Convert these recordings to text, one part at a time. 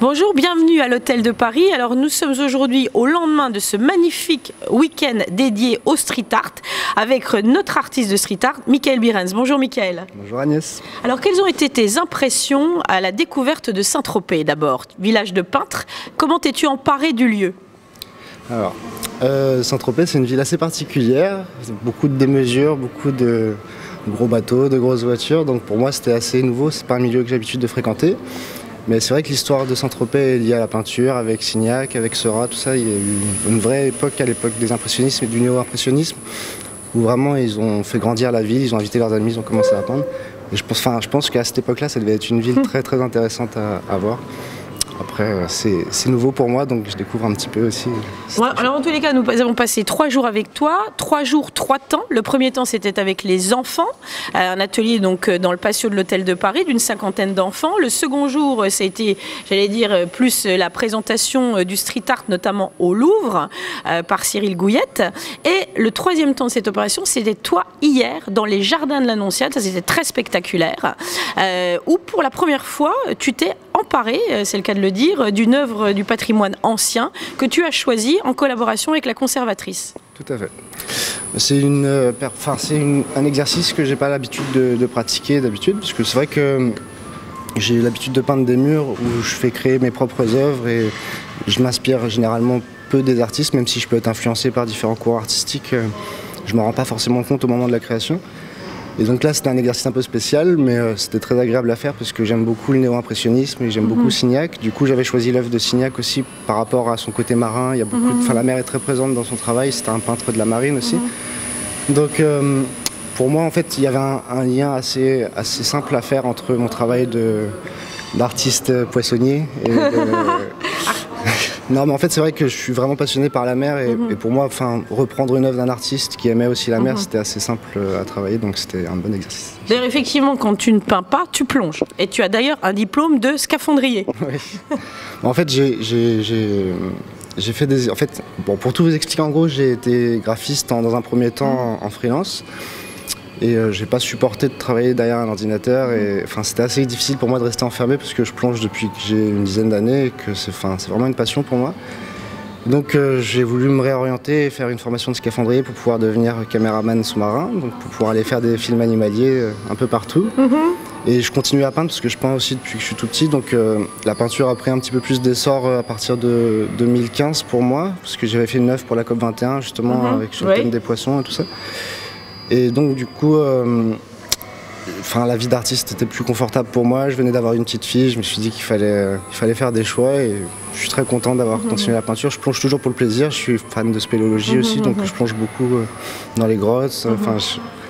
Bonjour, bienvenue à l'Hôtel de Paris. Alors nous sommes aujourd'hui au lendemain de ce magnifique week-end dédié au street art avec notre artiste de street art, Michael Birens. Bonjour Michael. Bonjour Agnès. Alors quelles ont été tes impressions à la découverte de Saint-Tropez d'abord, village de peintres? Comment t'es-tu emparé du lieu? Alors, Saint-Tropez, c'est une ville assez particulière, beaucoup de démesures, beaucoup de gros bateaux, de grosses voitures, donc pour moi c'était assez nouveau, c'est pas un milieu que j'ai l'habitude de fréquenter. Mais c'est vrai que l'histoire de Saint-Tropez est liée à la peinture, avec Signac, avec Seurat, tout ça. Il y a eu une vraie époque à l'époque des impressionnismes et du néo-impressionnisme, où vraiment ils ont fait grandir la ville, ils ont invité leurs amis, ils ont commencé à peindre. Et je pense qu'à cette époque-là, ça devait être une ville très très intéressante à voir. Après, c'est nouveau pour moi, donc je découvre un petit peu aussi. Ouais, alors en tous les cas, nous avons passé 3 jours avec toi, 3 jours, 3 temps. Le premier temps, c'était avec les enfants, un atelier donc dans le patio de l'Hôtel de Paris d'une 50aine d'enfants. Le second jour, ça a été, j'allais dire, plus la présentation du street art, notamment au Louvre, par Cyril Gouillette. Et le troisième temps de cette opération, c'était toi hier dans les jardins de l'Annonciade. Ça, c'était très spectaculaire, où pour la première fois, tu t'es emparé, c'est le cas de le dire, d'une œuvre du patrimoine ancien que tu as choisie en collaboration avec la conservatrice. Tout à fait. C'est un exercice que j'ai pas l'habitude de pratiquer d'habitude, parce que c'est vrai que j'ai l'habitude de peindre des murs où je fais créer mes propres œuvres et je m'inspire généralement peu des artistes, même si je peux être influencé par différents courants artistiques, je m'en rends pas forcément compte au moment de la création. Et donc là, c'était un exercice un peu spécial, mais c'était très agréable à faire parce que j'aime beaucoup le néo-impressionnisme et j'aime beaucoup Signac. Du coup, j'avais choisi l'œuvre de Signac aussi par rapport à son côté marin. Il y a beaucoup la mer est très présente dans son travail. C'était un peintre de la marine aussi. Donc, pour moi, en fait, il y avait un lien assez simple à faire entre mon travail d'artiste poissonnier et Non, mais en fait, c'est vrai que je suis vraiment passionné par la mer et pour moi, reprendre une œuvre d'un artiste qui aimait aussi la mer, c'était assez simple à travailler, donc c'était un bon exercice. D'ailleurs, effectivement, quand tu ne peins pas, tu plonges. Et tu as d'ailleurs un diplôme de scaphandrier. Oui. En fait, j'ai fait des... En fait, bon, pour tout vous expliquer, en gros, j'ai été graphiste dans un premier temps en freelance. Et j'ai pas supporté de travailler derrière un ordinateur et c'était assez difficile pour moi de rester enfermé parce que je plonge depuis que j'ai une dizaine d'années et que c'est vraiment une passion pour moi. Donc j'ai voulu me réorienter et faire une formation de scaphandrier pour pouvoir devenir caméraman sous-marin, donc pour pouvoir aller faire des films animaliers un peu partout. Et je continue à peindre parce que je peins aussi depuis que je suis tout petit, donc la peinture a pris un petit peu plus d'essor à partir de 2015 pour moi, parce que j'avais fait une œuvre pour la COP21 justement avec sur le thème des poissons et tout ça. Et donc du coup, la vie d'artiste était plus confortable pour moi. Je venais d'avoir une petite fille, je me suis dit qu'il fallait faire des choix et je suis très content d'avoir continué la peinture. Je plonge toujours pour le plaisir, je suis fan de spéléologie aussi, donc je plonge beaucoup dans les grottes.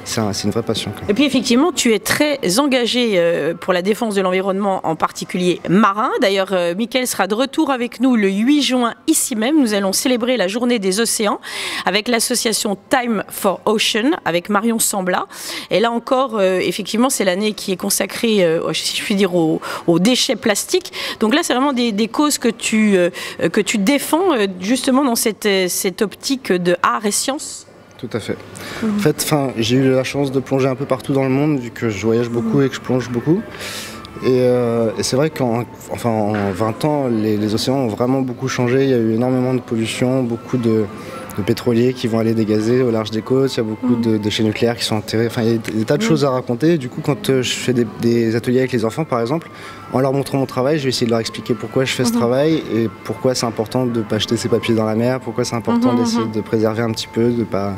C'est une vraie passion. Et puis effectivement, tu es très engagé pour la défense de l'environnement, en particulier marin. D'ailleurs, Michael sera de retour avec nous le 8 juin, ici même. Nous allons célébrer la journée des océans avec l'association Time for Ocean, avec Marion Sambla. Et là encore, effectivement, c'est l'année qui est consacrée, si je puis dire, aux déchets plastiques. Donc là, c'est vraiment des causes que tu défends, justement, dans cette optique de art et science. Tout à fait. En fait, j'ai eu la chance de plonger un peu partout dans le monde, vu que je voyage beaucoup et que je plonge beaucoup. Et c'est vrai qu'en 20 ans, les océans ont vraiment beaucoup changé. Il y a eu énormément de pollution, beaucoup de pétroliers qui vont aller dégazer au large des côtes, il y a beaucoup de déchets nucléaires qui sont enterrés, il y a des tas de choses à raconter. Du coup, quand je fais des ateliers avec les enfants, par exemple, en leur montrant mon travail, je vais essayer de leur expliquer pourquoi je fais ce travail et pourquoi c'est important de ne pas jeter ses papiers dans la mer, pourquoi c'est important d'essayer de préserver un petit peu, de pas...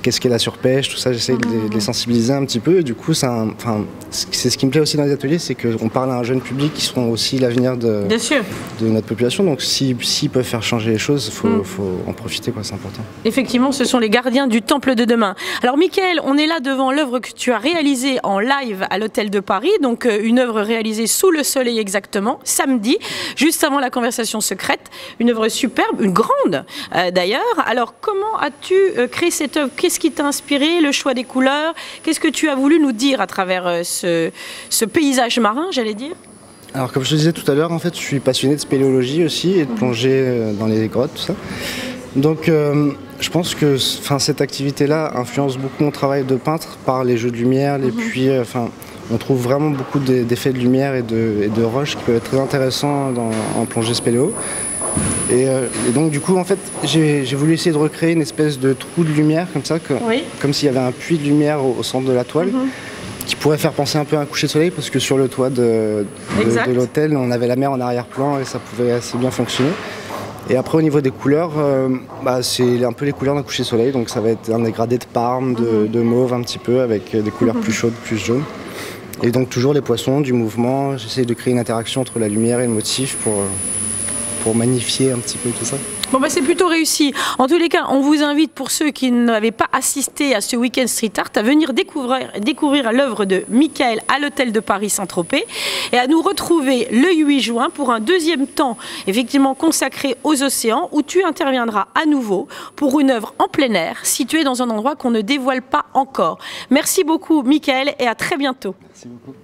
qu'est-ce qu'est la surpêche, tout ça, j'essaie de les sensibiliser un petit peu. Et du coup, c'est ce qui me plaît aussi dans les ateliers, c'est qu'on parle à un jeune public qui seront aussi l'avenir de notre population. Donc s'ils peuvent faire changer les choses, il faut en profiter, c'est important. Effectivement, ce sont les gardiens du temple de demain. Alors Michael, on est là devant l'œuvre que tu as réalisée en live à l'Hôtel de Paris, donc une œuvre réalisée sous le soleil exactement, samedi, juste avant la conversation secrète. Une œuvre superbe, une grande d'ailleurs. Alors comment as-tu créé cette œuvre? Qu'est-ce qui t'a inspiré? Le choix des couleurs? Qu'est-ce que tu as voulu nous dire à travers ce paysage marin, j'allais dire? Alors comme je te disais tout à l'heure, en fait, je suis passionné de spéléologie aussi et de plonger dans les grottes, tout ça. Donc je pense que cette activité-là influence beaucoup mon travail de peintre par les jeux de lumière, les puits. on trouve vraiment beaucoup d'effets de lumière et de roches qui peuvent être très intéressants en plongée spéléo. Et donc du coup en fait j'ai voulu essayer de recréer une espèce de trou de lumière comme ça, comme s'il y avait un puits de lumière au centre de la toile, qui pourrait faire penser un peu à un coucher de soleil, parce que sur le toit de l'hôtel on avait la mer en arrière-plan et ça pouvait assez bien fonctionner. Et après au niveau des couleurs, c'est un peu les couleurs d'un coucher de soleil, donc ça va être un dégradé de parme, de mauve un petit peu, avec des couleurs plus chaudes, plus jaunes. Et donc toujours les poissons, du mouvement, j'essaie de créer une interaction entre la lumière et le motif pour magnifier un petit peu tout ça. Bon c'est plutôt réussi. En tous les cas, on vous invite, pour ceux qui n'avaient pas assisté à ce week-end street art, à venir découvrir l'œuvre de Michael à l'hôtel de Paris Saint-Tropez et à nous retrouver le 8 juin pour un deuxième temps effectivement consacré aux océans, où tu interviendras à nouveau pour une œuvre en plein air située dans un endroit qu'on ne dévoile pas encore. Merci beaucoup Michael et à très bientôt. Merci beaucoup.